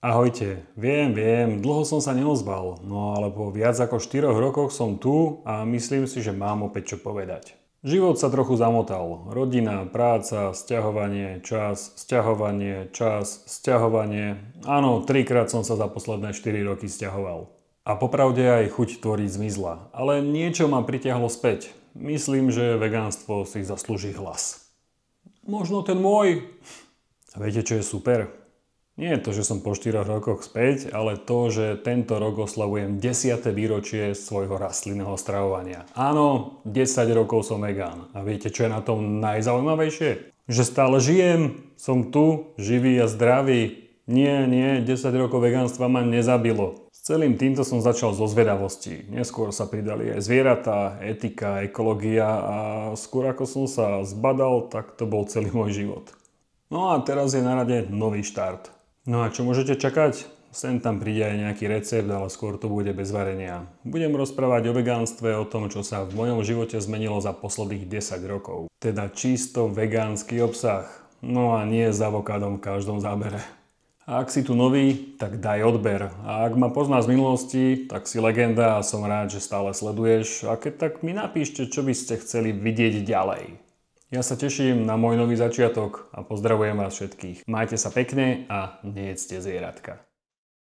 Ahojte, viem, dlho som sa neozval, no ale po viac ako 4 rokoch som tu a myslím si, že mám opäť čo povedať. Život sa trochu zamotal. Rodina, práca, sťahovanie, čas, sťahovanie. Áno, 3-krát som sa za posledné 4 roky sťahoval. A popravde aj chuť tvoriť zmizla, ale niečo ma pritiahlo späť. Myslím, že vegánstvo si zaslúži hlas. Možno ten môj. A viete, čo je super? Nie je to, že som po 4 rokoch späť, ale to, že tento rok oslavujem 10. výročie svojho rastlinného stravovania. Áno, 10 rokov som vegán. A viete, čo je na tom najzaujímavejšie? Že stále žijem, som tu, živý a zdravý. Nie, 10 rokov vegánstva ma nezabilo. S celým týmto som začal zo zvedavosti. Neskôr sa pridali aj zvieratá, etika, ekológia a skôr ako som sa zbadal, tak to bol celý môj život. No a teraz je na rade nový štart. No a čo môžete čakať? Sem tam príde aj nejaký recept, ale skôr to bude bez varenia. Budem rozprávať o vegánstve, o tom, čo sa v mojom živote zmenilo za posledných 10 rokov. Teda čisto vegánsky obsah. No a nie s avokádom v každom zábere. A ak si tu nový, tak daj odber. A ak ma poznáš z minulosti, tak si legenda a som rád, že stále sleduješ. A keď tak mi napíšte, čo by ste chceli vidieť ďalej. Ja sa teším na môj nový začiatok a pozdravujem vás všetkých. Majte sa pekne a nejedzte zvieratka.